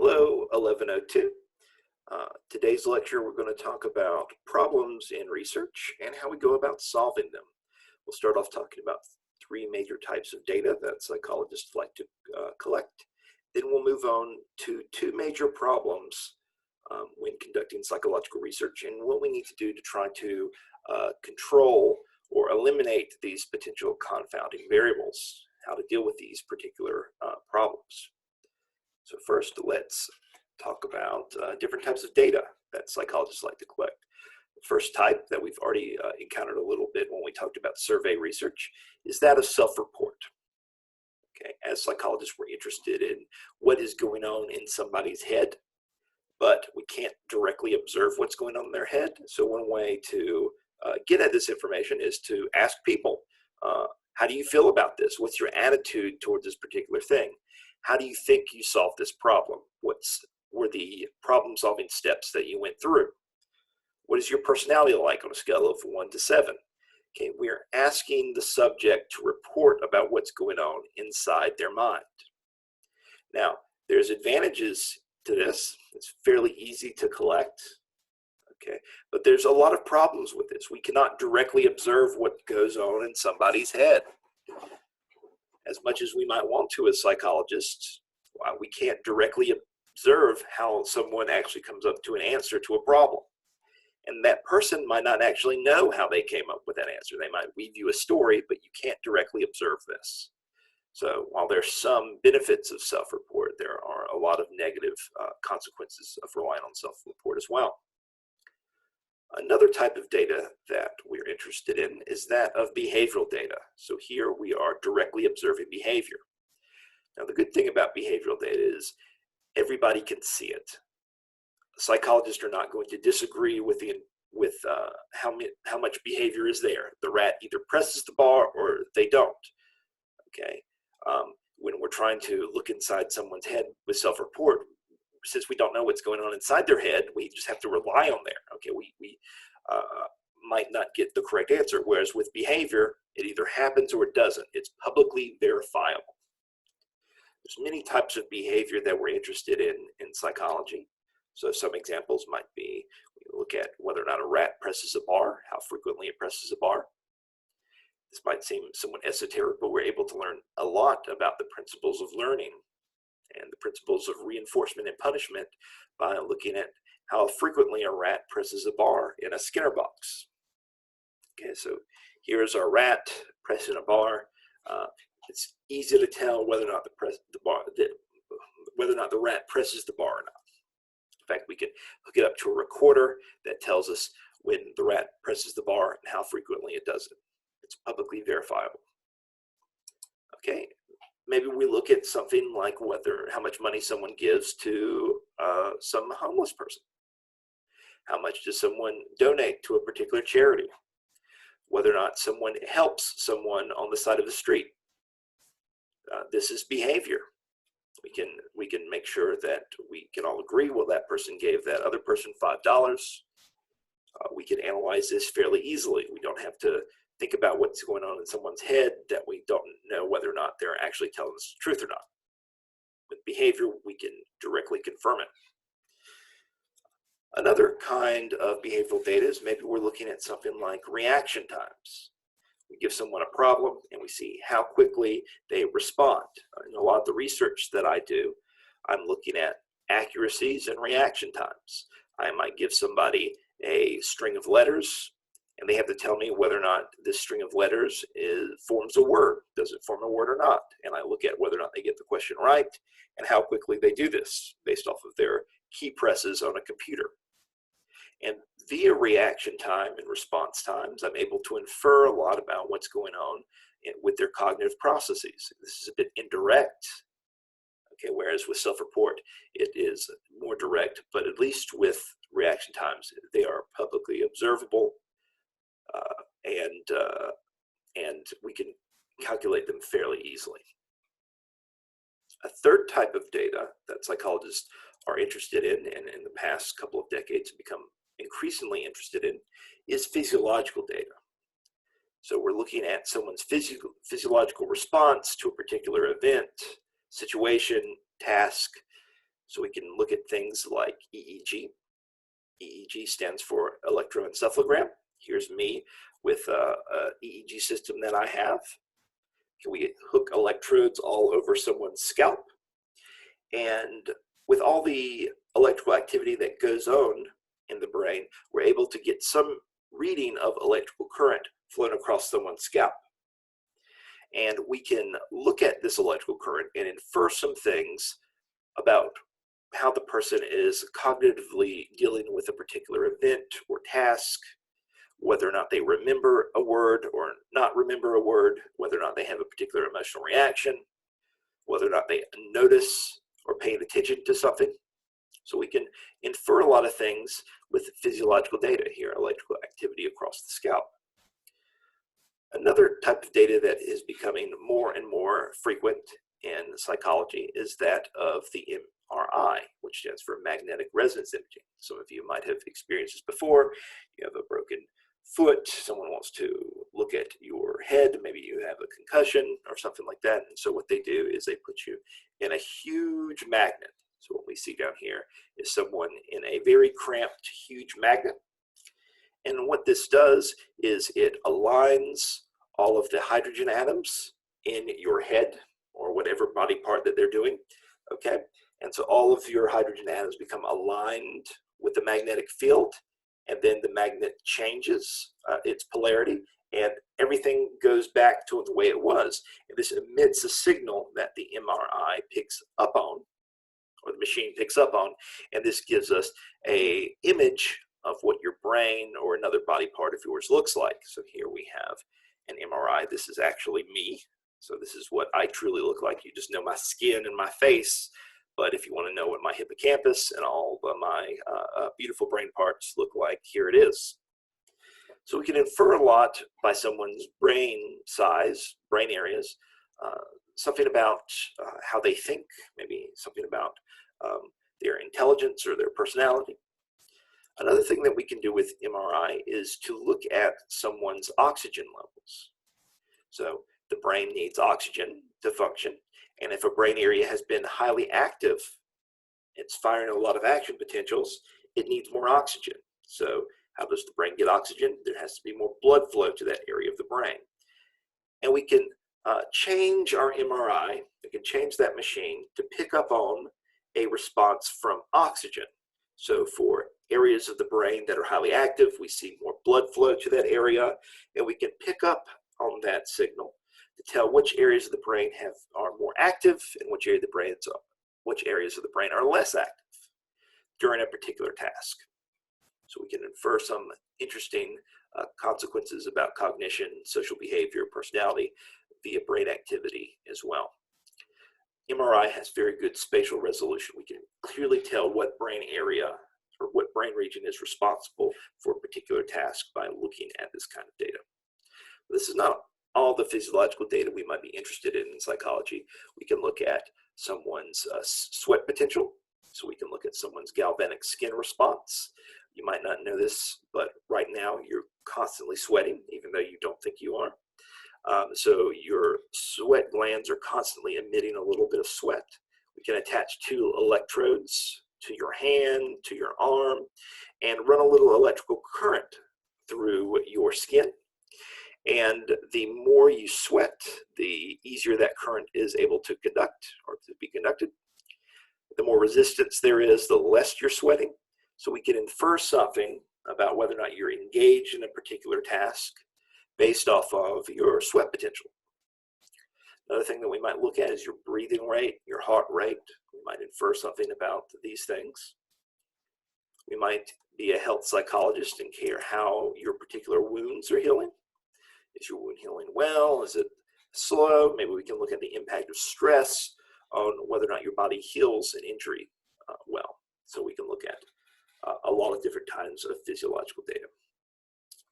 Hello, 1102. Today's lecture, we're going to talk about problems in research and how we go about solving them. We'll start off talking about three major types of data that psychologists like to collect. Then we'll move on to two major problems when conducting psychological research and what we need to do to try to control or eliminate these potential confounding variables, how to deal with these particular problems. So first, let's talk about different types of data that psychologists like to collect. The first type that we've already encountered a little bit when we talked about survey research is that of self-report. Okay, as psychologists, we're interested in what is going on in somebody's head, but we can't directly observe what's going on in their head. So one way to get at this information is to ask people, how do you feel about this? What's your attitude towards this particular thing? How do you think you solved this problem? What were the problem-solving steps that you went through? What is your personality like on a scale of 1 to 7? Okay, we're asking the subject to report about what's going on inside their mind. Now, there's advantages to this. It's fairly easy to collect, okay, but there's a lot of problems with this. We cannot directly observe what goes on in somebody's head. As much as we might want to as psychologists, we can't directly observe how someone actually comes up to an answer to a problem. And that person might not actually know how they came up with that answer. They might weave you a story, but you can't directly observe this. So while there's some benefits of self-report, there are a lot of negative consequences of relying on self-report as well. Another type of data that we're interested in is that of behavioral data. So here we are directly observing behavior. Now the good thing about behavioral data is everybody can see it. Psychologists are not going to disagree with how much behavior is there. The rat either presses the bar or they don't. Okay. When we're trying to look inside someone's head with self-report, since we don't know what's going on inside their head, we just have to rely on there. Okay, we might not get the correct answer, whereas with behavior, it either happens or it doesn't. It's publicly verifiable. There's many types of behavior that we're interested in psychology. So some examples might be, we look at whether or not a rat presses a bar, how frequently it presses a bar. This might seem somewhat esoteric, but we're able to learn a lot about the principles of learning and the principles of reinforcement and punishment by looking at how frequently a rat presses a bar in a Skinner box. Okay, so here's our rat pressing a bar. It's easy to tell whether or not the rat presses the bar or not. In fact, we can hook it up to a recorder that tells us when the rat presses the bar and how frequently it does it. It's publicly verifiable. Okay. Maybe we look at something like how much money someone gives to some homeless person. How much does someone donate to a particular charity? Whether or not someone helps someone on the side of the street. This is behavior. We can make sure that we can all agree, well, that person gave that other person $5. We can analyze this fairly easily. We don't have to think about what's going on in someone's head that we don't know whether or not they're actually telling us the truth or not. With behavior, we can directly confirm it. Another kind of behavioral data is maybe we're looking at something like reaction times. We give someone a problem and we see how quickly they respond. In a lot of the research that I do, I'm looking at accuracies and reaction times. I might give somebody a string of letters and they have to tell me whether or not this string of letters forms a word. Does it form a word or not? And I look at whether or not they get the question right and how quickly they do this based off of their key presses on a computer. And via reaction time and response times, I'm able to infer a lot about what's going on with their cognitive processes. This is a bit indirect, okay, whereas with self-report, it is more direct, but at least with reaction times, they are publicly observable. And we can calculate them fairly easily. A third type of data that psychologists are interested in, and in the past couple of decades have become increasingly interested in, is physiological data. So we're looking at someone's physiological response to a particular event, situation, task. So we can look at things like EEG. EEG stands for electroencephalogram. Here's me with a EEG system that I have. Can we hook electrodes all over someone's scalp? And with all the electrical activity that goes on in the brain, we're able to get some reading of electrical current flowing across someone's scalp. And we can look at this electrical current and infer some things about how the person is cognitively dealing with a particular event or task, whether or not they remember a word or not remember a word, whether or not they have a particular emotional reaction, whether or not they notice or pay attention to something. So we can infer a lot of things with physiological data here, electrical activity across the scalp. Another type of data that is becoming more and more frequent in psychology is that of the MRI, which stands for magnetic resonance imaging. Some of you might have experienced this before. You have a broken foot, someone wants to look at your head, maybe you have a concussion or something like that. And so what they do is they put you in a huge magnet. So what we see down here is someone in a very cramped, huge magnet. And what this does is it aligns all of the hydrogen atoms in your head or whatever body part that they're doing, okay? And so all of your hydrogen atoms become aligned with the magnetic field, and then the magnet changes its polarity, and everything goes back to the way it was. And this emits a signal that the MRI picks up on, or the machine picks up on, and this gives us an image of what your brain or another body part of yours looks like. So here we have an MRI. This is actually me. So this is what I truly look like. You just know my skin and my face. But if you want to know what my hippocampus and all of my beautiful brain parts look like, here it is. So we can infer a lot by someone's brain size, brain areas, something about how they think, maybe something about their intelligence or their personality. Another thing that we can do with MRI is to look at someone's oxygen levels. So the brain needs oxygen to function, and if a brain area has been highly active, it's firing a lot of action potentials, it needs more oxygen. So how does the brain get oxygen? There has to be more blood flow to that area of the brain. And we can change our MRI, we can change that machine to pick up on a response from oxygen. So for areas of the brain that are highly active, we see more blood flow to that area, and we can pick up on that signal to tell which areas of the brain are more active and which areas of the brain are less active during a particular task. So we can infer some interesting consequences about cognition, social behavior, personality via brain activity as well. MRI has very good spatial resolution. We can clearly tell what brain area or what brain region is responsible for a particular task by looking at this kind of data. This is not all the physiological data we might be interested in psychology. We can look at someone's sweat potential. So we can look at someone's galvanic skin response. You might not know this, but right now you're constantly sweating, even though you don't think you are. So your sweat glands are constantly emitting a little bit of sweat. We can attach 2 electrodes to your hand, to your arm, and run a little electrical current through your skin. And the more you sweat, the easier that current is able to conduct or to be conducted. The more resistance there is, the less you're sweating. So we can infer something about whether or not you're engaged in a particular task based off of your sweat potential. Another thing that we might look at is your breathing rate, your heart rate. We might infer something about these things. We might be a health psychologist and care how your particular wounds are healing. Is your wound healing well? Is it slow? Maybe we can look at the impact of stress on whether or not your body heals an injury well. So we can look at a lot of different kinds of physiological data.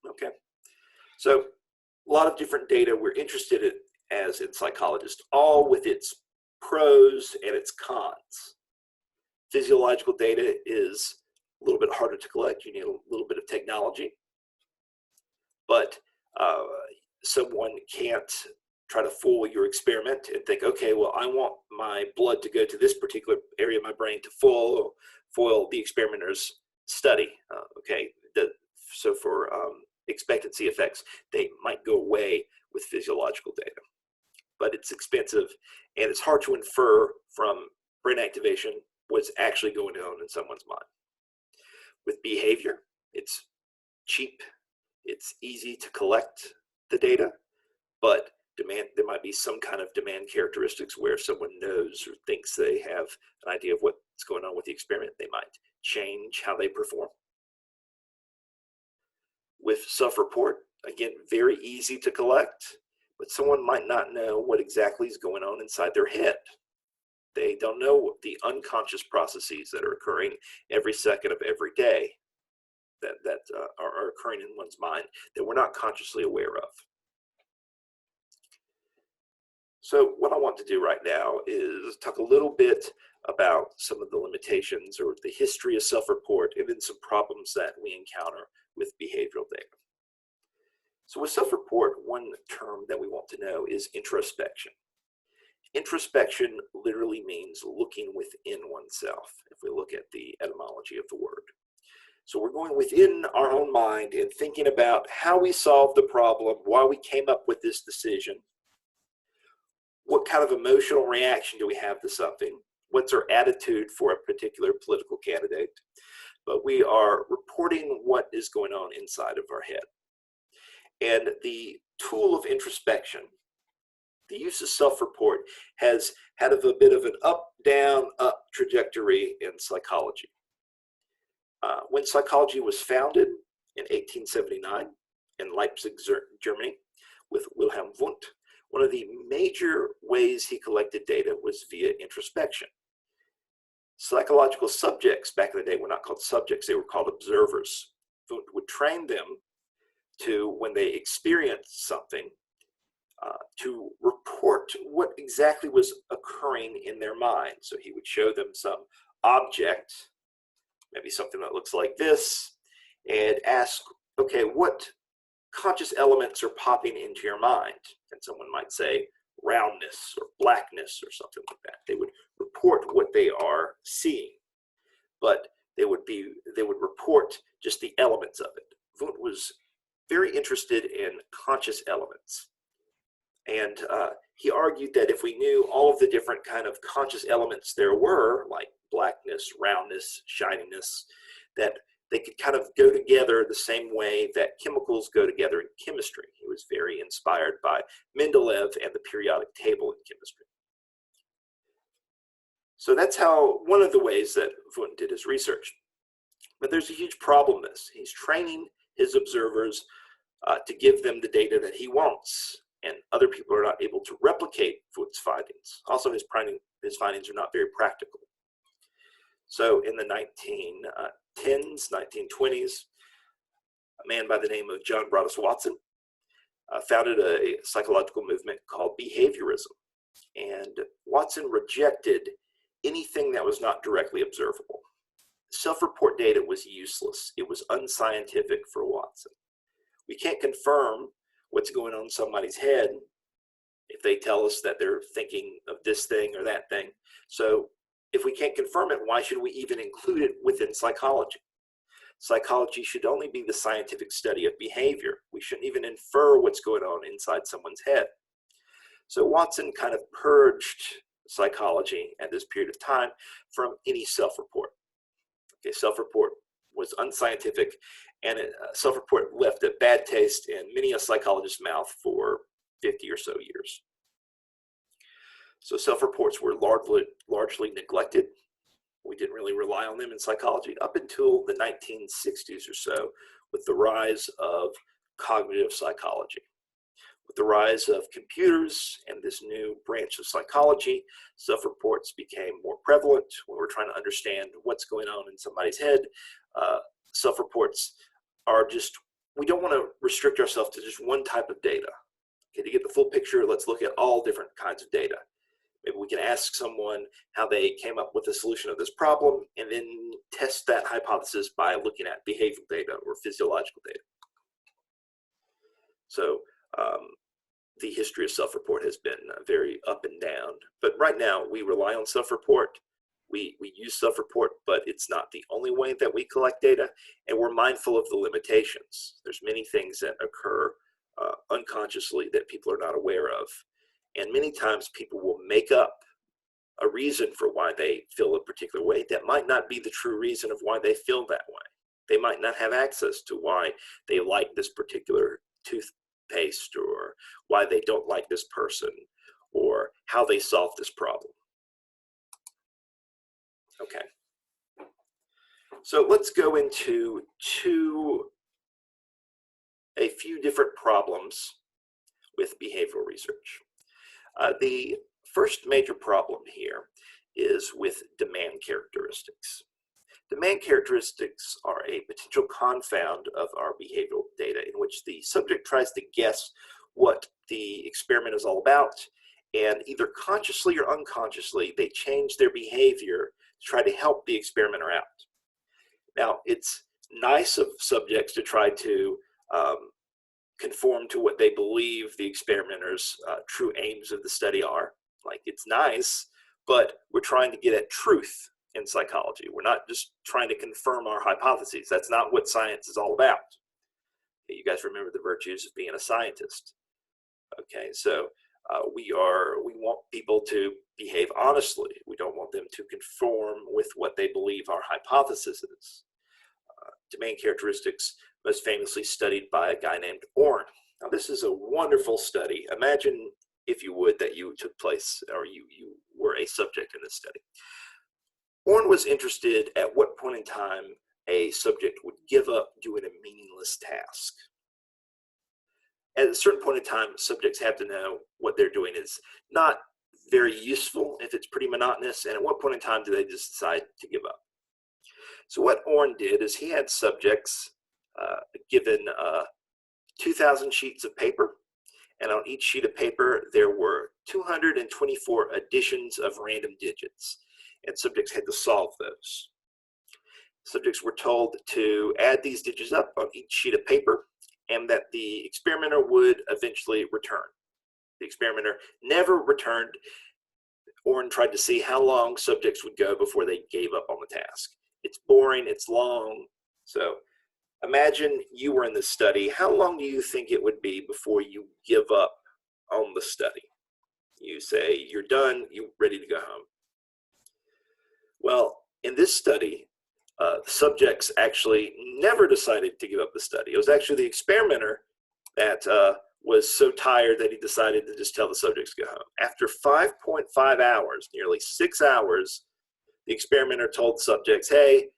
Okay, so a lot of different data we're interested in as in psychologists, all with its pros and its cons. Physiological data is a little bit harder to collect. You need a little bit of technology, but someone can't try to fool your experiment and think, okay, well, I want my blood to go to this particular area of my brain to foil the experimenter's study. Okay, so for expectancy effects, they might go away with physiological data, but it's expensive and it's hard to infer from brain activation what's actually going on in someone's mind. With behavior, it's cheap, it's easy to collect the data, but there might be some kind of demand characteristics where if someone knows or thinks they have an idea of what's going on with the experiment, they might change how they perform. With self-report, again, very easy to collect, but someone might not know what exactly is going on inside their head. They don't know the unconscious processes that are occurring every second of every day that are occurring in one's mind that we're not consciously aware of. So what I want to do right now is talk a little bit about some of the limitations or the history of self-report and then some problems that we encounter with behavioral data. So with self-report, one term that we want to know is introspection. Introspection literally means looking within oneself, if we look at the etymology of the word. So we're going within our own mind and thinking about how we solved the problem, why we came up with this decision, what kind of emotional reaction do we have to something, what's our attitude for a particular political candidate, but we are reporting what is going on inside of our head. And the tool of introspection, the use of self-report, has had a bit of an up, down, up trajectory in psychology. When psychology was founded in 1879 in Leipzig, Germany, with Wilhelm Wundt, one of the major ways he collected data was via introspection. Psychological subjects back in the day were not called subjects, they were called observers. Wundt would train them to, when they experienced something, to report what exactly was occurring in their mind. So he would show them some object, maybe something that looks like this, and ask, okay, what conscious elements are popping into your mind? And someone might say roundness or blackness or something like that. They would report what they are seeing, but they would report just the elements of it. Wundt was very interested in conscious elements. And he argued that if we knew all of the different kind of conscious elements there were, like blackness, roundness, shininess, that they could kind of go together the same way that chemicals go together in chemistry. He was very inspired by Mendeleev and the periodic table in chemistry. So that's one of the ways that Wundt did his research. But there's a huge problem with this. He's training his observers to give them the data that he wants, and other people are not able to replicate Wundt's findings. Also, his findings are not very practical. So in the 1910s, 1920s, a man by the name of John Broadus Watson founded a psychological movement called behaviorism. And Watson rejected anything that was not directly observable. Self-report data was useless. It was unscientific for Watson. We can't confirm what's going on in somebody's head if they tell us that they're thinking of this thing or that thing. So if we can't confirm it, why should we even include it within psychology? Psychology should only be the scientific study of behavior. We shouldn't even infer what's going on inside someone's head. So Watson kind of purged psychology at this period of time from any self-report. Okay, self-report was unscientific, and self-report left a bad taste in many a psychologist's mouth for 50 or so years. So self-reports were largely neglected. We didn't really rely on them in psychology up until the 1960s or so, with the rise of cognitive psychology. With the rise of computers and this new branch of psychology, self-reports became more prevalent. When we're trying to understand what's going on in somebody's head, self-reports are just, we don't want to restrict ourselves to just one type of data. Okay, to get the full picture, let's look at all different kinds of data. Maybe we can ask someone how they came up with the solution of this problem and then test that hypothesis by looking at behavioral data or physiological data. So the history of self-report has been very up and down. But right now, we rely on self-report. We use self-report, but it's not the only way that we collect data, and we're mindful of the limitations. There's many things that occur unconsciously that people are not aware of. And many times people will make up a reason for why they feel a particular way that might not be the true reason of why they feel that way. They might not have access to why they like this particular toothpaste, or why they don't like this person, or how they solve this problem. Okay. So let's go into a few different problems with behavioral research. The first major problem here is with demand characteristics. Demand characteristics are a potential confound of our behavioral data in which the subject tries to guess what the experiment is all about, and either consciously or unconsciously, they change their behavior to try to help the experimenter out. Now, it's nice of subjects to try to conform to what they believe the experimenter's true aims of the study are. Like, it's nice, but we're trying to get at truth in psychology. We're not just trying to confirm our hypotheses. That's not what science is all about. You guys remember the virtues of being a scientist. Okay, so we want people to behave honestly. We don't want them to conform with what they believe our hypothesis is. Domain characteristics, most famously studied by a guy named Orn. Now, this is a wonderful study. Imagine, if you would, that you took place, or you were a subject in this study. Orn was interested at what point in time a subject would give up doing a meaningless task. At a certain point in time, subjects have to know what they're doing is not very useful if it's pretty monotonous, and at what point in time do they just decide to give up? So what Orn did is he had subjects given 2,000 sheets of paper, and on each sheet of paper there were 224 additions of random digits, and subjects had to solve those. Subjects were told to add these digits up on each sheet of paper, and that the experimenter would eventually return. The experimenter never returned. Orn tried to see how long subjects would go before they gave up on the task. It's boring, it's long. So imagine you were in this study. How long do you think it would be before you give up on the study? You say you're done, you're ready to go home. Well, in this study, the subjects actually never decided to give up the study. It was actually the experimenter that was so tired that he decided to just tell the subjects to go home. After 5.5 hours, nearly 6 hours, the experimenter told subjects, "Hey,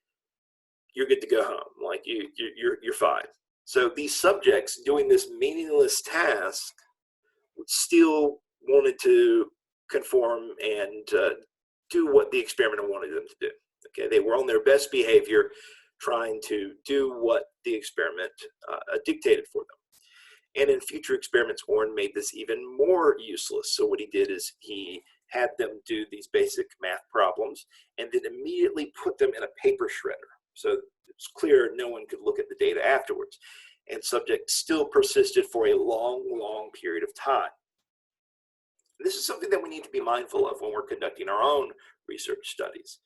you're good to go home. Like you're fine." So these subjects doing this meaningless task still wanted to conform and do what the experimenter wanted them to do. Okay, they were on their best behavior, trying to do what the experiment dictated for them. And in future experiments, Orn made this even more useless. So what he did is he had them do these basic math problems and then immediately put them in a paper shredder. So it's clear no one could look at the data afterwards. And subjects still persisted for a long, long period of time. This is something that we need to be mindful of when we're conducting our own research studies.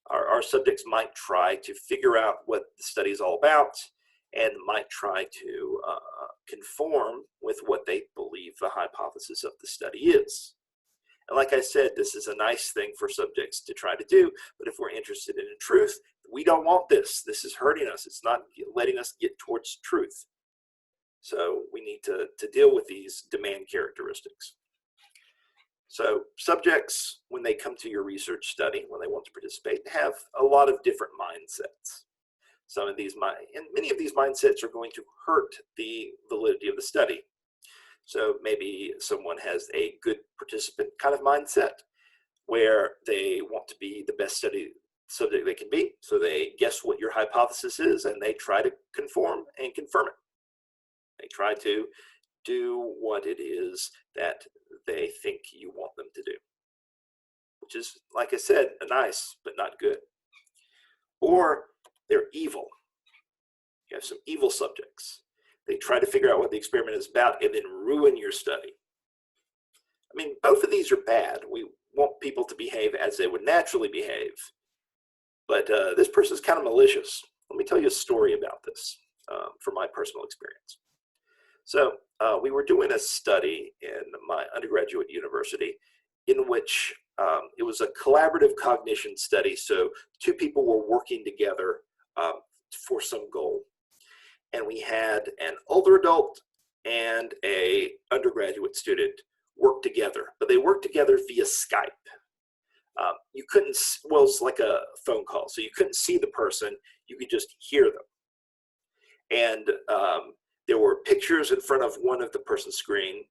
Our subjects might try to figure out what the study is all about and might try to conform with what they believe the hypothesis of the study is. And like I said, this is a nice thing for subjects to try to do, but if we're interested in truth, we don't want this. This is hurting us. It's not letting us get towards truth. So we need to deal with these demand characteristics. So subjects, when they come to your research study, when they want to participate, have a lot of different mindsets. Some of these, and many of these mindsets are going to hurt the validity of the study. So maybe someone has a good participant kind of mindset where they want to be the best subject they can be. So they guess what your hypothesis is and they try to conform and confirm it. They try to do what it is that they think you want them to do, which is, like I said, nice, but not good. Or they're evil. You have some evil subjects. They try to figure out what the experiment is about and then ruin your study. I mean, both of these are bad. We want people to behave as they would naturally behave. But this person is kind of malicious. Let me tell you a story about this from my personal experience. So we were doing a study in my undergraduate university in which it was a collaborative cognition study. So two people were working together for some goal. And we had an older adult and a undergraduate student work together, but they worked together via Skype. You couldn't, well, it's like a phone call, so you couldn't see the person, you could just hear them. And there were pictures in front of one of the person's screen,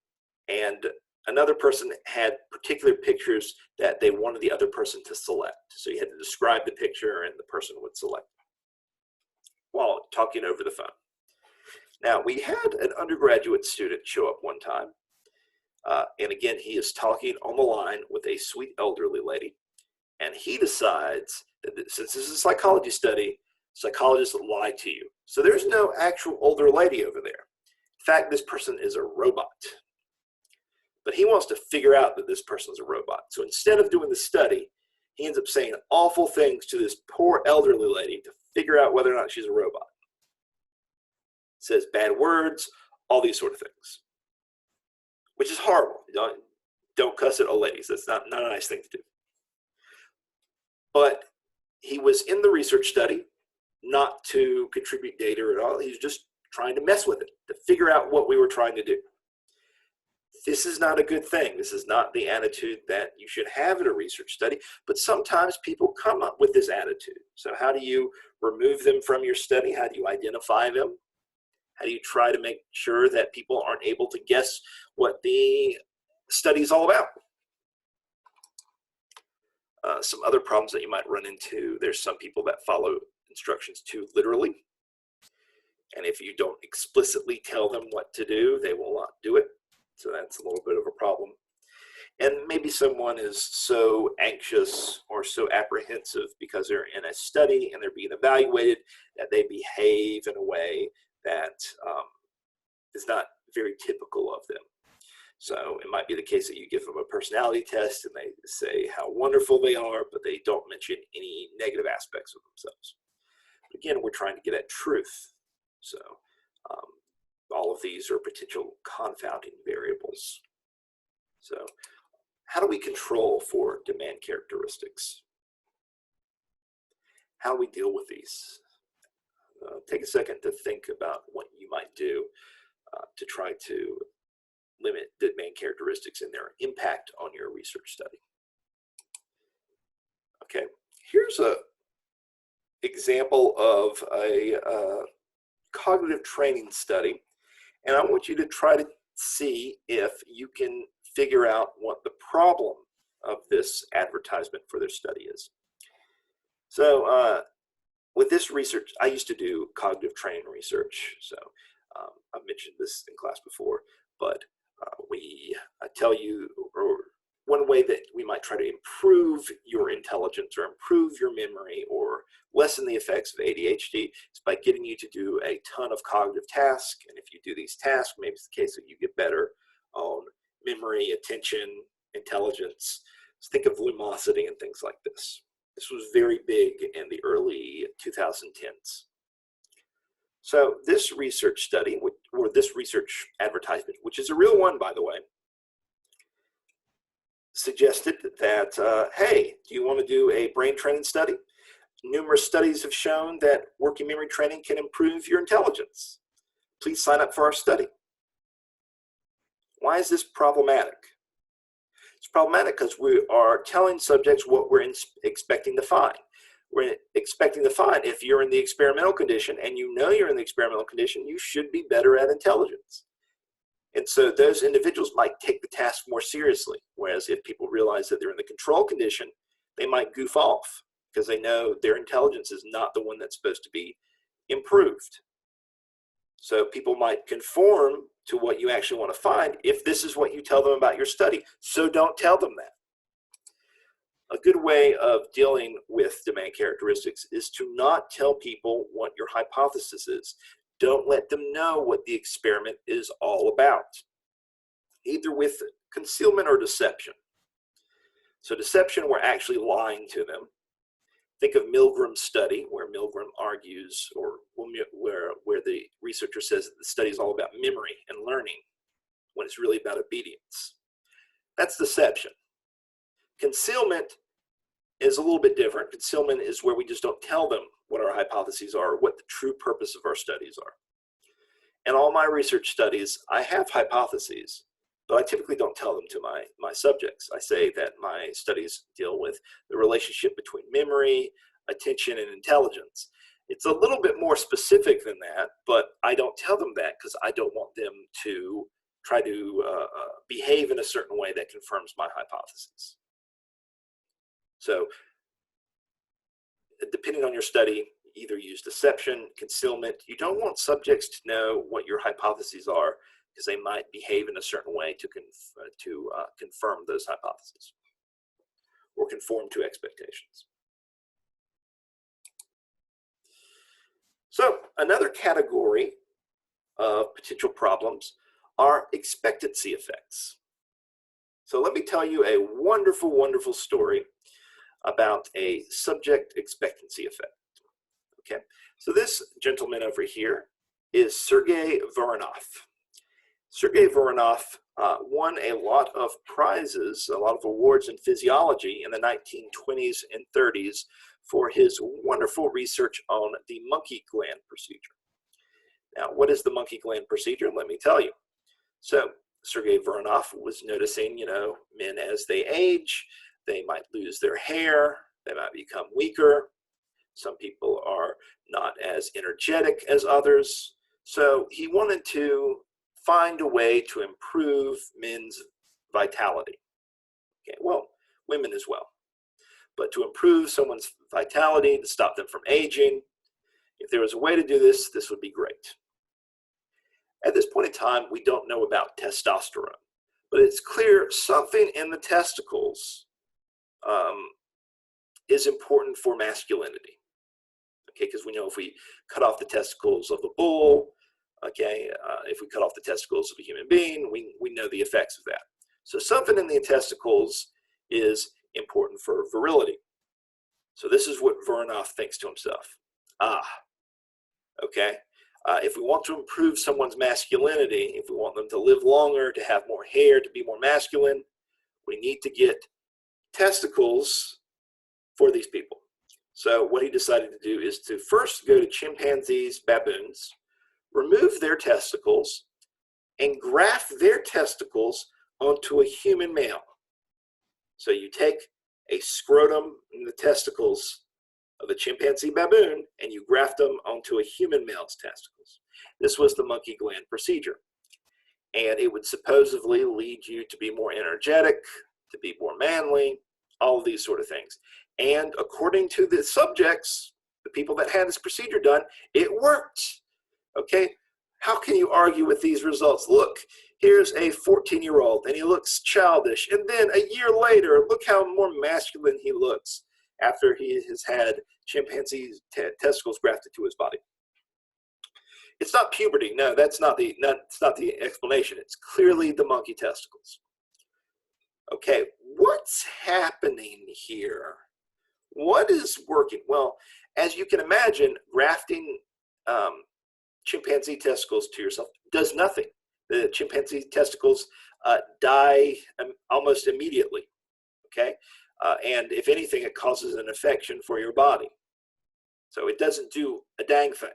and another person had particular pictures that they wanted the other person to select. So you had to describe the picture and the person would select while talking over the phone. Now, we had an undergraduate student show up one time, and again, he is talking on the line with a sweet elderly lady, and he decides that since this is a psychology study, psychologists lie to you. So there's no actual older lady over there. In fact, this person is a robot. But he wants to figure out that this person's a robot. So instead of doing the study, he ends up saying awful things to this poor elderly lady to figure out whether or not she's a robot. Says bad words, all these sort of things, which is horrible. Don't cuss at old ladies. That's not a nice thing to do. But he was in the research study not to contribute data at all. He was just trying to mess with it, to figure out what we were trying to do. This is not a good thing. This is not the attitude that you should have in a research study, but sometimes people come up with this attitude. So how do you remove them from your study? How do you identify them? How do you try to make sure that people aren't able to guess what the study is all about? Some other problems that you might run into, there's some people that follow instructions too literally. And if you don't explicitly tell them what to do, they will not do it. So that's a little bit of a problem. And maybe someone is so anxious or so apprehensive because they're in a study and they're being evaluated that they behave in a way that is not very typical of them. So it might be the case that you give them a personality test and they say how wonderful they are, but they don't mention any negative aspects of themselves. But again, we're trying to get at truth. So all of these are potential confounding variables. So how do we control for demand characteristics? How do we deal with these? Take a second to think about what you might do to try to limit demand characteristics and their impact on your research study. Okay, here's an example of a cognitive training study, and I want you to try to see if you can figure out what the problem of this advertisement for their study is. So with this research, I used to do cognitive training research, so I've mentioned this in class before, but we tell you, or one way that we might try to improve your intelligence or improve your memory or lessen the effects of ADHD is by getting you to do a ton of cognitive tasks. And if you do these tasks, maybe it's the case that you get better on memory, attention, intelligence. So think of lumosity and things like this. This was very big in the early 2010s. So this research study, or this research advertisement, which is a real one, by the way, suggested that, hey, do you want to do a brain training study? Numerous studies have shown that working memory training can improve your intelligence. Please sign up for our study. Why is this problematic? It's problematic because we are telling subjects what we're expecting to find. We're expecting to find if you're in the experimental condition and you know you're in the experimental condition, you should be better at intelligence. And so those individuals might take the task more seriously. Whereas if people realize that they're in the control condition, they might goof off because they know their intelligence is not the one that's supposed to be improved. So people might conform to what you actually want to find if this is what you tell them about your study. So don't tell them that. A good way of dealing with demand characteristics is to not tell people what your hypothesis is. Don't let them know what the experiment is all about. Either with concealment or deception. So deception, we're actually lying to them. Think of Milgram's study, where Milgram argues, or where the researcher says that the study is all about memory and learning, when it's really about obedience. That's deception. Concealment is a little bit different. Concealment is where we just don't tell them what our hypotheses are, what the true purpose of our studies are. In all my research studies, I have hypotheses, but I typically don't tell them to my subjects. I say that my studies deal with the relationship between memory, attention, and intelligence. It's a little bit more specific than that, but I don't tell them that because I don't want them to try to behave in a certain way that confirms my hypotheses. So depending on your study, either use deception, concealment. You don't want subjects to know what your hypotheses are because they might behave in a certain way to confirm those hypotheses or conform to expectations. So another category of potential problems are expectancy effects. So let me tell you a wonderful, wonderful story about a subject expectancy effect. Okay, so this gentleman over here is Sergei Voronov. Sergei Voronov won a lot of prizes, a lot of awards in physiology in the 1920s and 30s for his wonderful research on the monkey gland procedure. Now, what is the monkey gland procedure? Let me tell you. So Sergei Voronov was noticing, men as they age, they might lose their hair, they might become weaker. Some people are not as energetic as others. So he wanted to find a way to improve men's vitality. Okay, well, women as well. But to improve someone's vitality, to stop them from aging, if there was a way to do this, this would be great. At this point in time, we don't know about testosterone, but it's clear something in the testicles is important for masculinity. Okay, because we know if we cut off the testicles of a bull, okay, if we cut off the testicles of a human being, we know the effects of that. So something in the testicles is important for virility. So this is what Voronov thinks to himself. Okay, if we want to improve someone's masculinity, if we want them to live longer, to have more hair, to be more masculine, we need to get testicles for these people. So what he decided to do is to first go to chimpanzees, baboons, remove their testicles, and graft their testicles onto a human male. So you take a scrotum and the testicles of a chimpanzee baboon, and you graft them onto a human male's testicles. This was the monkey gland procedure. And it would supposedly lead you to be more energetic, to be more manly, all of these sort of things. And according to the subjects, the people that had this procedure done, it worked. Okay, how can you argue with these results? Look, here's a 14-year-old, and he looks childish. And then a year later, look how more masculine he looks after he has had chimpanzee testicles grafted to his body. It's not puberty. No, that's not the explanation. It's clearly the monkey testicles. Okay, what's happening here? What is working? Well, as you can imagine, grafting chimpanzee testicles to yourself does nothing. The chimpanzee testicles die almost immediately, okay? And if anything, it causes an infection for your body. So it doesn't do a dang thing.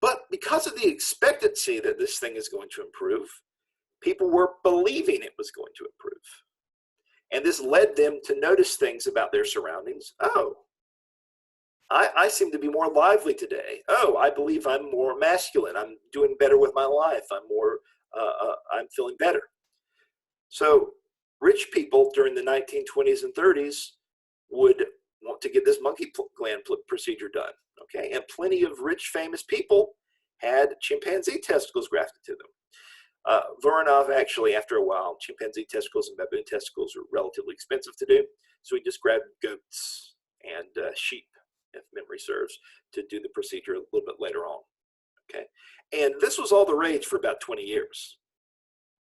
But because of the expectancy that this thing is going to improve, people were believing it was going to improve. And this led them to notice things about their surroundings. Oh, I seem to be more lively today. Oh, I believe I'm more masculine. I'm doing better with my life. I'm feeling better. So rich people during the 1920s and 30s would want to get this monkey gland procedure done. Okay, and plenty of rich, famous people had chimpanzee testicles grafted to them. Voronov actually, after a while, chimpanzee testicles and baboon testicles are relatively expensive to do, so he just grabbed goats and sheep, if memory serves, to do the procedure a little bit later on. Okay, and this was all the rage for about 20 years.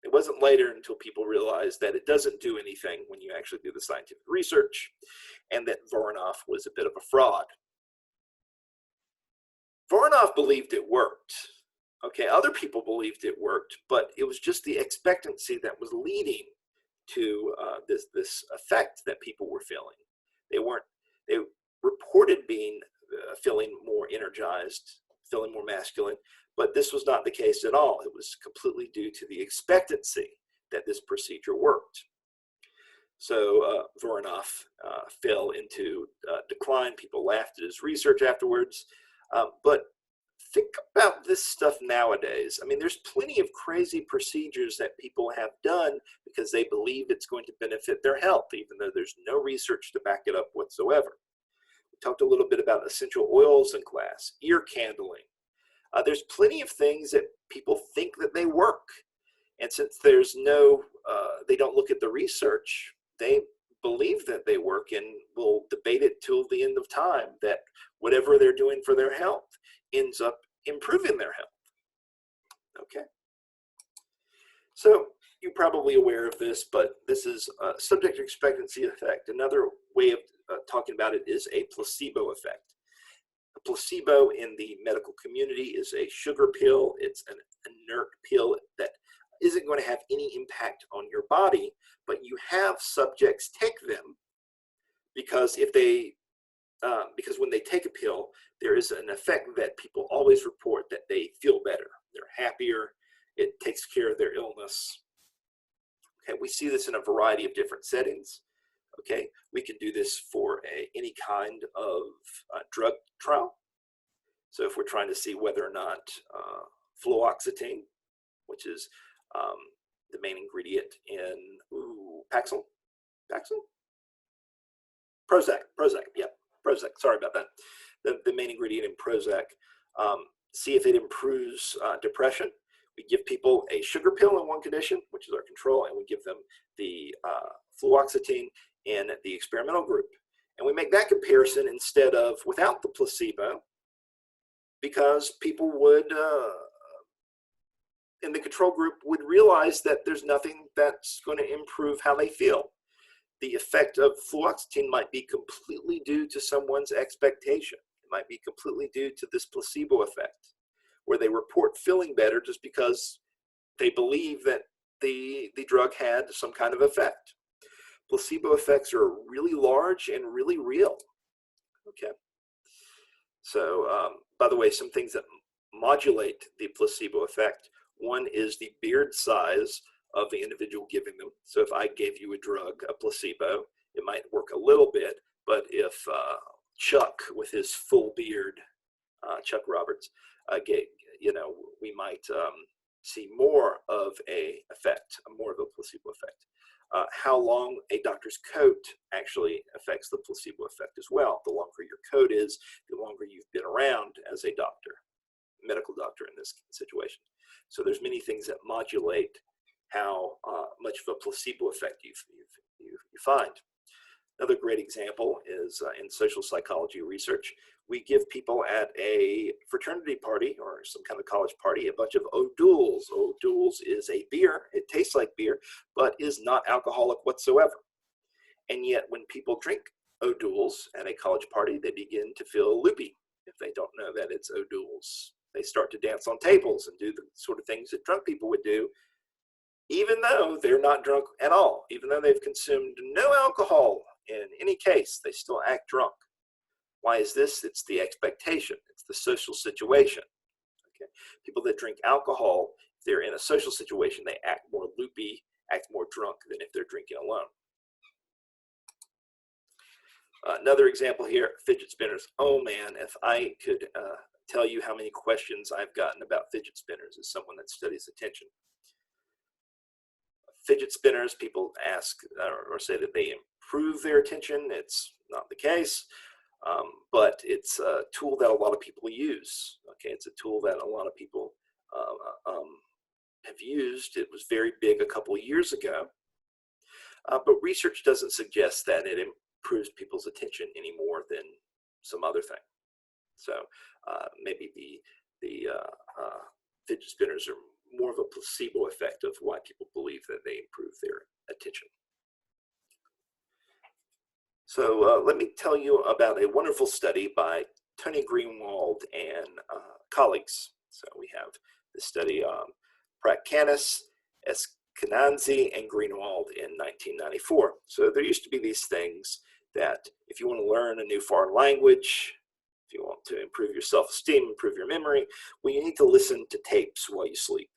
It wasn't later until people realized that it doesn't do anything when you actually do the scientific research, and that Voronov was a bit of a fraud. Voronov believed it worked. Okay, other people believed it worked, but it was just the expectancy that was leading to this effect that people were feeling. They reported being feeling more energized, feeling more masculine, but this was not the case at all. It was completely due to the expectancy that this procedure worked. So Voronov fell into decline. People laughed at his research afterwards. But think about this stuff nowadays. I mean, there's plenty of crazy procedures that people have done because they believe it's going to benefit their health, even though there's no research to back it up whatsoever. We talked a little bit about essential oils in class, ear candling. There's plenty of things that people think that they work. And since there's no, they don't look at the research, they believe that they work and will debate it till the end of time that whatever they're doing for their health ends up improving their health. Okay. So you're probably aware of this, but this is a subject expectancy effect. Another way of talking about it is a placebo effect. A placebo in the medical community is a sugar pill. It's an inert pill that isn't going to have any impact on your body, but you have subjects take them because because when they take a pill, there is an effect that people always report that they feel better. They're happier. It takes care of their illness. Okay, we see this in a variety of different settings. Okay, we can do this for any kind of drug trial. So if we're trying to see whether or not fluoxetine, which is the main ingredient in Paxil, Prozac, yeah, Prozac. Sorry about that. The main ingredient in Prozac. See if it improves depression. We give people a sugar pill in one condition, which is our control, and we give them the fluoxetine in the experimental group. And we make that comparison instead of without the placebo, because people would, in the control group, would realize that there's nothing that's going to improve how they feel. The effect of fluoxetine might be completely due to someone's expectation. It might be completely due to this placebo effect, where they report feeling better just because they believe that the drug had some kind of effect. Placebo effects are really large and really real. Okay. So, by the way, some things that modulate the placebo effect. One is the beard size of the individual giving them. So if I gave you a drug, a placebo, it might work a little bit, but if Chuck with his full beard, Chuck Roberts, we might see more of a effect, more of a placebo effect. How long a doctor's coat actually affects the placebo effect as well. The longer your coat is, the longer you've been around as a doctor, medical doctor in this situation. So there's many things that modulate how much of a placebo effect you find. Another great example is in social psychology research. We give people at a fraternity party or some kind of college party a bunch of O'Doul's. O'Doul's is a beer. It tastes like beer, but is not alcoholic whatsoever. And yet when people drink O'Doul's at a college party, they begin to feel loopy if they don't know that it's O'Doul's. They start to dance on tables and do the sort of things that drunk people would do, even though they're not drunk at all. Even though they've consumed no alcohol in any case, they still act drunk. Why is this? It's the expectation. It's the social situation. Okay? People that drink alcohol, if they're in a social situation, they act more loopy, act more drunk than if they're drinking alone. Another example here, fidget spinners. Oh man, if I could tell you how many questions I've gotten about fidget spinners as someone that studies attention. Fidget spinners, people ask or say that they improve their attention. It's not the case, but it's a tool that a lot of people use. Okay, it's a tool that a lot of people have used. It was very big a couple of years ago, but research doesn't suggest that it improves people's attention any more than some other thing. So maybe the fidget spinners are more of a placebo effect of why people believe that they improve their attention. So let me tell you about a wonderful study by Tony Greenwald and colleagues. So we have the study Prakanis, Expectancy, and Greenwald in 1994. So there used to be these things that if you want to learn a new foreign language, if you want to improve your self-esteem, improve your memory, well, you need to listen to tapes while you sleep.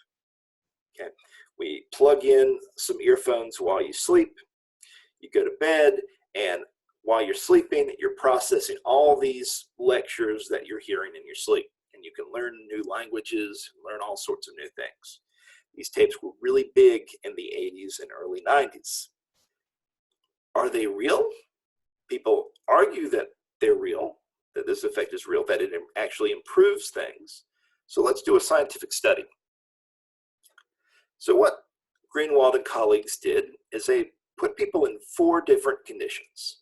Okay, we plug in some earphones while you sleep, you go to bed, and while you're sleeping, you're processing all these lectures that you're hearing in your sleep. And you can learn new languages, learn all sorts of new things. These tapes were really big in the 80s and early 90s. Are they real? People argue that they're real, that this effect is real, that it actually improves things. So let's do a scientific study. So what Greenwald and colleagues did is they put people in 4 different conditions.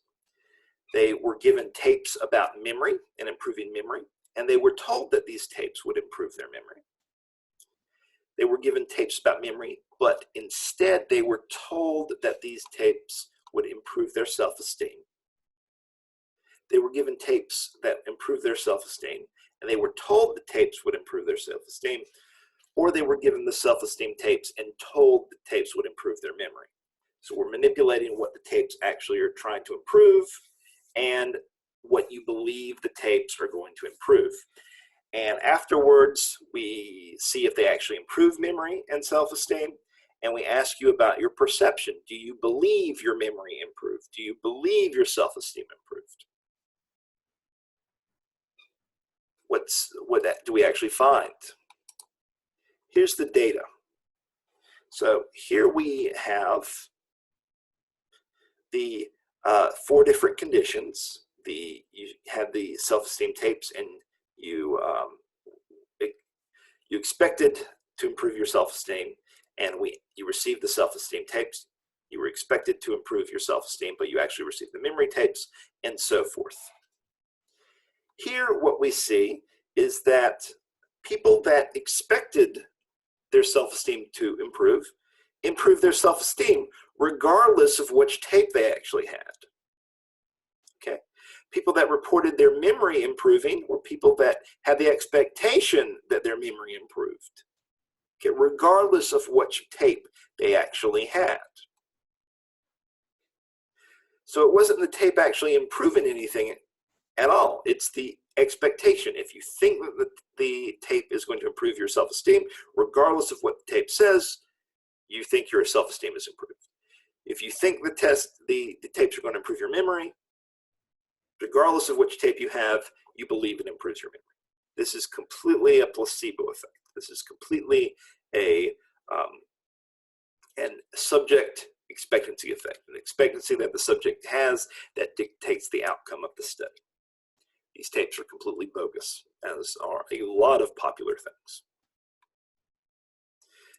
They were given tapes about memory and improving memory, and they were told that these tapes would improve their memory. They were given tapes about memory, but instead they were told that these tapes would improve their self-esteem. They were given tapes that improved their self-esteem, and they were told the tapes would improve their self-esteem, or they were given the self-esteem tapes and told the tapes would improve their memory. So we're manipulating what the tapes actually are trying to improve and what you believe the tapes are going to improve. And afterwards, we see if they actually improve memory and self-esteem, and we ask you about your perception. Do you believe your memory improved? Do you believe your self-esteem improved? What do we actually find? Here's the data. So here we have the 4 different conditions. You had the self-esteem tapes, and you expected to improve your self-esteem, and you received the self-esteem tapes. You were expected to improve your self-esteem, but you actually received the memory tapes, and so forth. Here, what we see is that people that expected their self-esteem to improve their self-esteem regardless of which tape they actually had. Okay, people that reported their memory improving were people that had the expectation that their memory improved. Okay, regardless of which tape they actually had. So it wasn't the tape actually improving anything at all. It's the expectation. If you think that the tape is going to improve your self-esteem, regardless of what the tape says, you think your self-esteem is improved. If you think the tapes are going to improve your memory, regardless of which tape you have, you believe it improves your memory. This is completely a placebo effect. This is completely an subject expectancy effect, an expectancy that the subject has that dictates the outcome of the study. These tapes are completely bogus, as are a lot of popular things.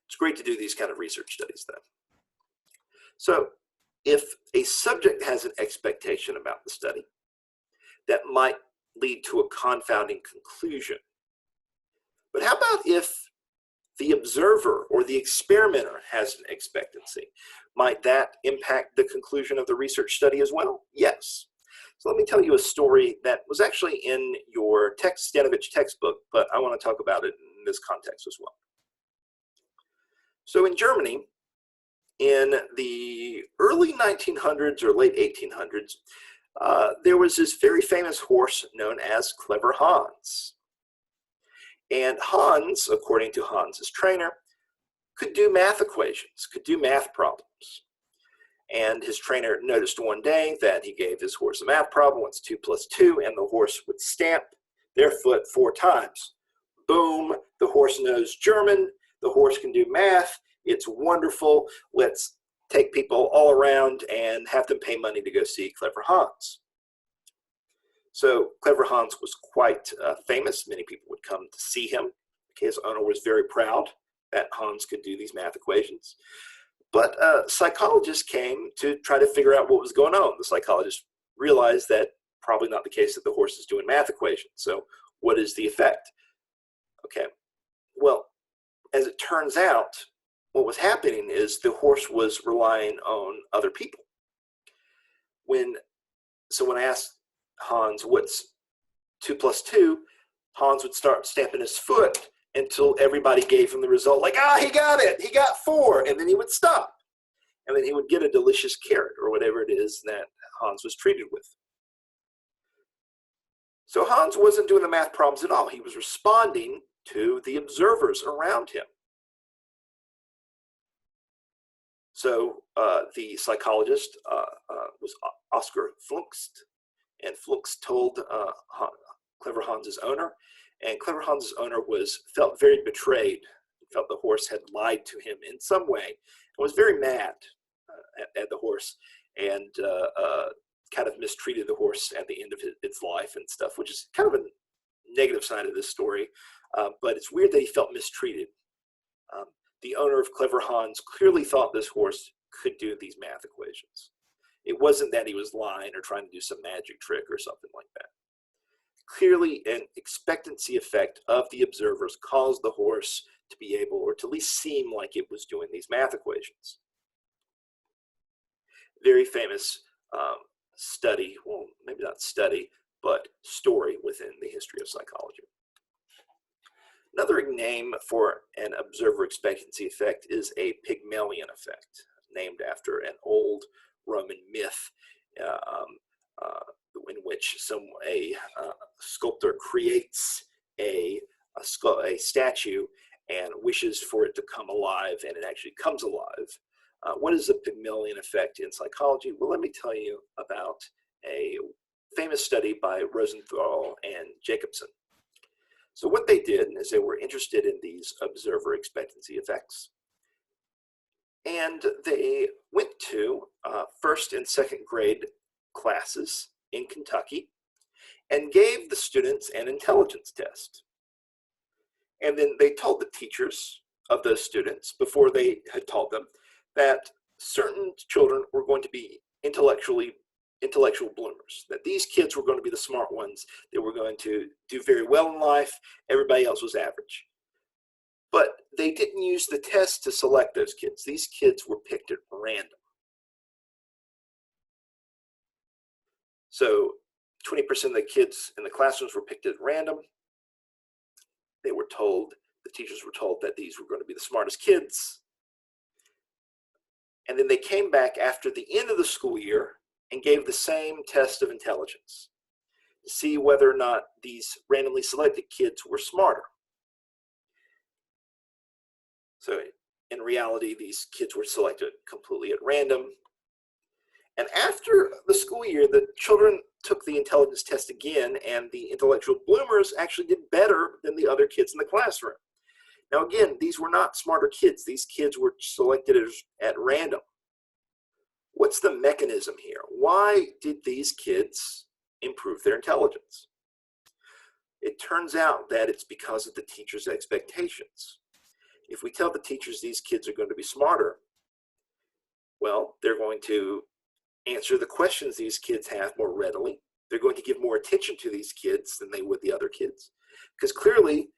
It's great to do these kind of research studies, though. So if a subject has an expectation about the study, that might lead to a confounding conclusion. But how about if the observer or the experimenter has an expectancy? Might that impact the conclusion of the research study as well? Yes. So let me tell you a story that was actually in your Stanovich textbook, but I want to talk about it in this context as well. So in Germany, in the early 1900s or late 1800s, there was this very famous horse known as Clever Hans. And Hans, according to Hans's trainer, could do math equations, could do math problems. And his trainer noticed one day that he gave his horse a math problem, what's 2 + 2, and the horse would stamp their foot 4 times. Boom, the horse knows German, the horse can do math, it's wonderful, let's take people all around and have them pay money to go see Clever Hans. So Clever Hans was quite famous. Many people would come to see him. His owner was very proud that Hans could do these math equations. But psychologists came to try to figure out what was going on. The psychologist realized that probably not the case that the horse is doing math equations. So what is the effect? Okay, well, as it turns out, what was happening is the horse was relying on other people. So when I asked Hans, what's 2 plus 2, Hans would start stamping his foot until everybody gave him the result, like, he got it, he got 4, and then he would stop. And then he would get a delicious carrot or whatever it is that Hans was treated with. So Hans wasn't doing the math problems at all. He was responding to the observers around him. So the psychologist was Oscar Flunkst, and Flunkst told Clever Hans's owner, and Clever Hans's owner felt very betrayed, felt the horse had lied to him in some way, and was very mad at the horse, and kind of mistreated the horse at the end of its life and stuff, which is kind of a negative side of this story, but it's weird that he felt mistreated. The owner of Clever Hans clearly thought this horse could do these math equations. It wasn't that he was lying or trying to do some magic trick or something like that. Clearly, an expectancy effect of the observers caused the horse to be able, or to at least seem like it was doing these math equations. Very famous study, well, maybe not study, but story within the history of psychology. Another name for an observer expectancy effect is a Pygmalion effect, named after an old Roman myth in which a sculptor creates a statue and wishes for it to come alive, and it actually comes alive. What is the Pygmalion effect in psychology? Well, let me tell you about a famous study by Rosenthal and Jacobson. So what they did is they were interested in these observer expectancy effects. And they went to first and second grade classes in Kentucky and gave the students an intelligence test. And then they told the teachers of those students, before they had taught them, that certain children were going to be intellectual bloomers, that these kids were going to be the smart ones, they were going to do very well in life, everybody else was average. But they didn't use the test to select those kids. These kids were picked at random. So 20% of the kids in the classrooms were picked at random. They were told, the teachers were told that these were going to be the smartest kids. And then they came back after the end of the school year and gave the same test of intelligence to see whether or not these randomly selected kids were smarter. So in reality, these kids were selected completely at random. And after the school year, the children took the intelligence test again, and the intellectual bloomers actually did better than the other kids in the classroom. Now again, these were not smarter kids. These kids were selected at random. What's the mechanism here? Why did these kids improve their intelligence? It turns out that it's because of the teacher's expectations. If we tell the teachers these kids are going to be smarter, well, they're going to answer the questions these kids have more readily. They're going to give more attention to these kids than they would the other kids. Because clearly,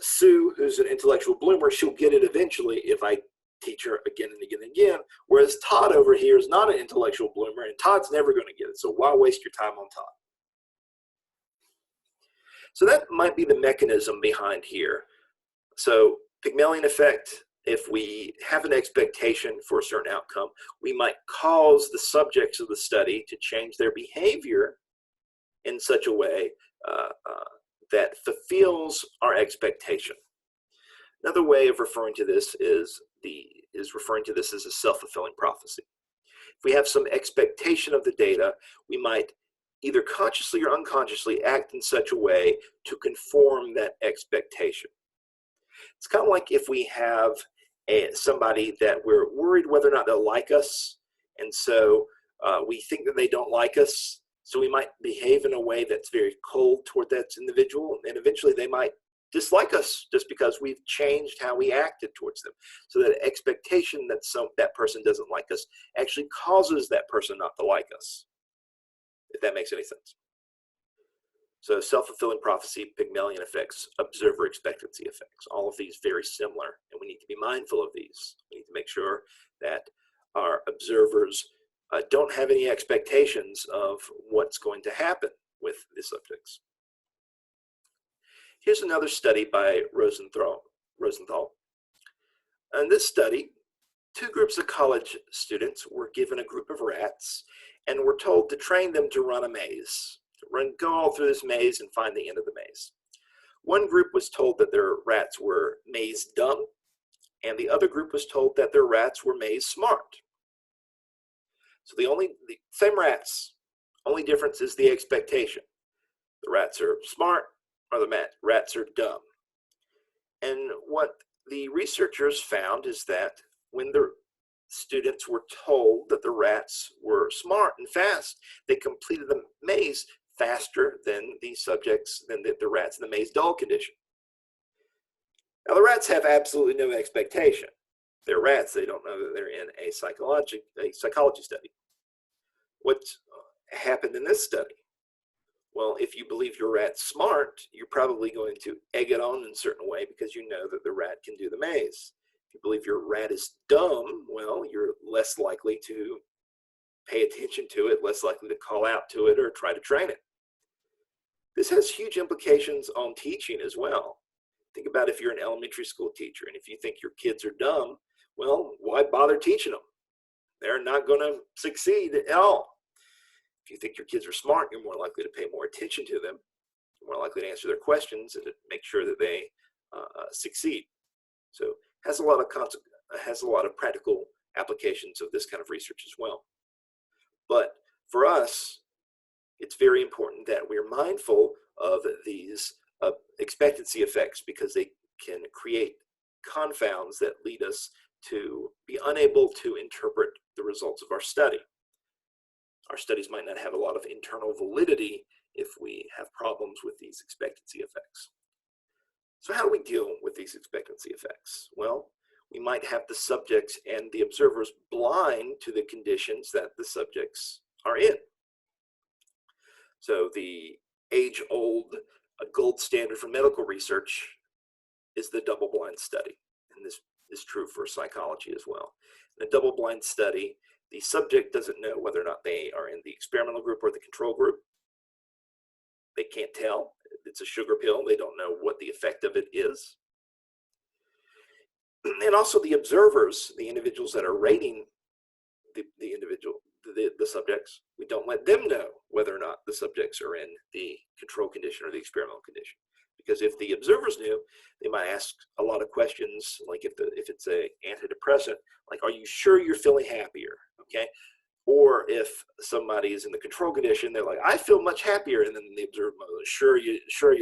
Sue, who's an intellectual bloomer, she'll get it eventually if I teach her again and again and again, whereas Todd over here is not an intellectual bloomer, and Todd's never going to get it, so why waste your time on Todd? So that might be the mechanism behind here. So Pygmalion effect, if we have an expectation for a certain outcome, we might cause the subjects of the study to change their behavior in such a way that fulfills our expectation. Another way of referring to this is referring to this as a self-fulfilling prophecy. If we have some expectation of the data, we might either consciously or unconsciously act in such a way to conform that expectation. It's kind of like if we have somebody that we're worried whether or not they'll like us, and so we think that they don't like us, so we might behave in a way that's very cold toward that individual, and eventually they might dislike us just because we've changed how we acted towards them. So that expectation that that person doesn't like us actually causes that person not to like us, if that makes any sense. So self-fulfilling prophecy, Pygmalion effects, observer expectancy effects, all of these very similar, and we need to be mindful of these. We need to make sure that our observers don't have any expectations of what's going to happen with the subjects. Here's another study by Rosenthal. In this study, two groups of college students were given a group of rats and were told to train them to run a maze. Go all through this maze and find the end of the maze. One group was told that their rats were maze dumb, and the other group was told that their rats were maze smart. So the same rats, only difference is the expectation. The rats are smart or the rats are dumb. And what the researchers found is that when the students were told that the rats were smart and fast, they completed the maze faster than the rats in the maze dull condition. Now the rats have absolutely no expectation. They're rats, they don't know that they're in a psychology study. What happened in this study? Well, if you believe your rat's smart, you're probably going to egg it on in a certain way because you know that the rat can do the maze. If you believe your rat is dumb, well, you're less likely to pay attention to it, less likely to call out to it or try to train it. This has huge implications on teaching as well. Think about if you're an elementary school teacher and if you think your kids are dumb, well, why bother teaching them? They're not going to succeed at all. If you think your kids are smart, you're more likely to pay more attention to them, you're more likely to answer their questions and to make sure that they succeed. So it has a lot of practical applications of this kind of research as well. But for us, it's very important that we're mindful of these expectancy effects because they can create confounds that lead us to be unable to interpret the results of our study. Our studies might not have a lot of internal validity if we have problems with these expectancy effects. So how do we deal with these expectancy effects? Well, we might have the subjects and the observers blind to the conditions that the subjects are in. So the age-old gold standard for medical research is the double-blind study, and this is true for psychology as well. In a double-blind study, the subject doesn't know whether or not they are in the experimental group or the control group. They can't tell. It's a sugar pill. They don't know what the effect of it is. And also the observers, the individuals that are rating the subjects, we don't let them know whether or not the subjects are in the control condition or the experimental condition. Because if the observers knew, they might ask a lot of questions, like if it's an antidepressant, like, are you sure you're feeling happier? Okay. Or if somebody is in the control condition, they're like, I feel much happier. And then the observer goes, sure you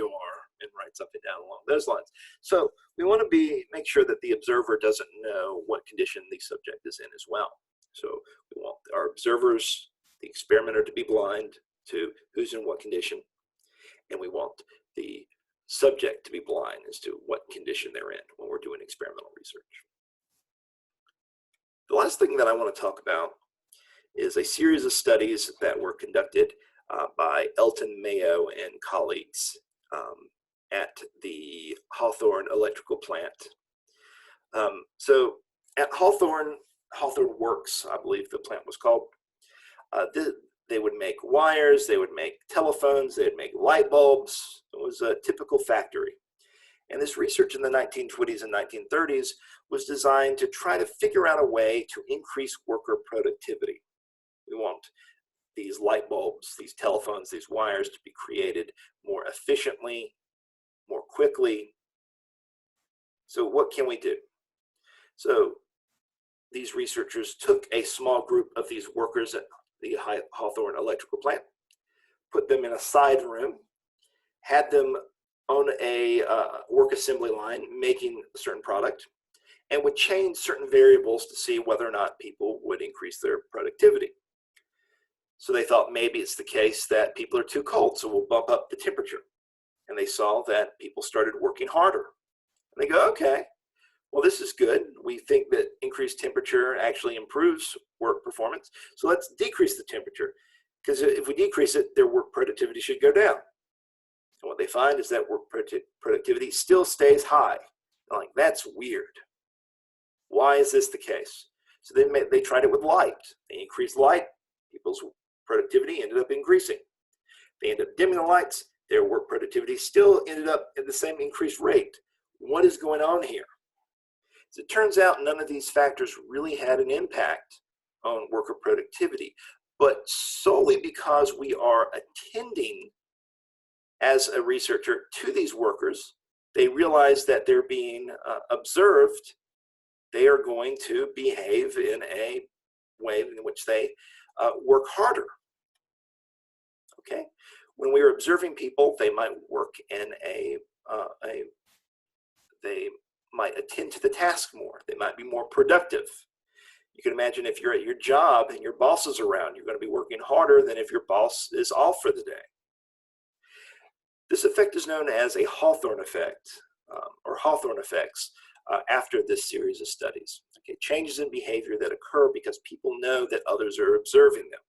are, and write something down along those lines. So we want to make sure that the observer doesn't know what condition the subject is in as well. So we want our observers, the experimenter, to be blind to who's in what condition. And we want the subject to be blind as to what condition they're in when we're doing experimental research. The last thing that I want to talk about is a series of studies that were conducted by Elton Mayo and colleagues at the Hawthorne electrical plant. So at Hawthorne Works, I believe the plant was called, they would make wires, they would make telephones, they'd make light bulbs. It was a typical factory. And this research in the 1920s and 1930s was designed to try to figure out a way to increase worker productivity. We want these light bulbs, these telephones, these wires to be created more efficiently, more quickly. So what can we do? So these researchers took a small group of these workers at the Hawthorne electrical plant, put them in a side room, had them on a work assembly line making a certain product, and would change certain variables to see whether or not people would increase their productivity. So they thought maybe it's the case that people are too cold, so we'll bump up the temperature. And they saw that people started working harder. And they go, okay, well, this is good. We think that increased temperature actually improves work performance. So let's decrease the temperature, because if we decrease it, their work productivity should go down. And what they find is that work productivity still stays high. I'm like, that's weird. Why is this the case? So they tried it with light. They increased light, people's productivity ended up increasing. They ended up dimming the lights, their work productivity still ended up at the same increased rate. What is going on here? So it turns out none of these factors really had an impact on worker productivity, but solely because we are attending as a researcher to these workers, they realize that they're being observed. They are going to behave in a way in which they work harder. Okay, when we are observing people, they might work in they might attend to the task more. They might be more productive. You can imagine if you're at your job and your boss is around, you're going to be working harder than if your boss is off for the day. This effect is known as a Hawthorne effect, or Hawthorne effects, after this series of studies. Okay, changes in behavior that occur because people know that others are observing them.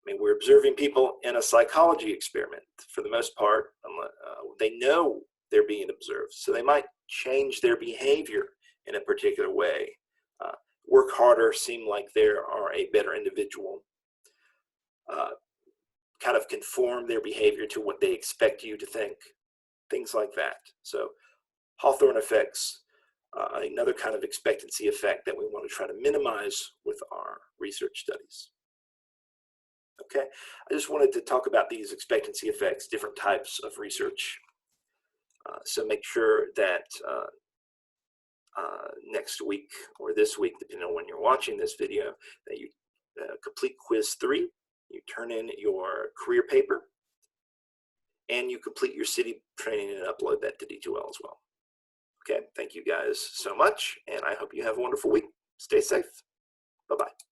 I mean, we're observing people in a psychology experiment. For the most part, they know they're being observed, so they might change their behavior in a particular way. Work harder, seem like they are a better individual. Kind of conform their behavior to what they expect you to think, things like that. So Hawthorne effects, another kind of expectancy effect that we want to try to minimize with our research studies. Okay, I just wanted to talk about these expectancy effects, different types of research. So make sure that next week or this week, depending on when you're watching this video, that you complete quiz 3, you turn in your career paper, and you complete your city training and upload that to D2L as well. Okay, thank you guys so much, and I hope you have a wonderful week. Stay safe. Bye-bye.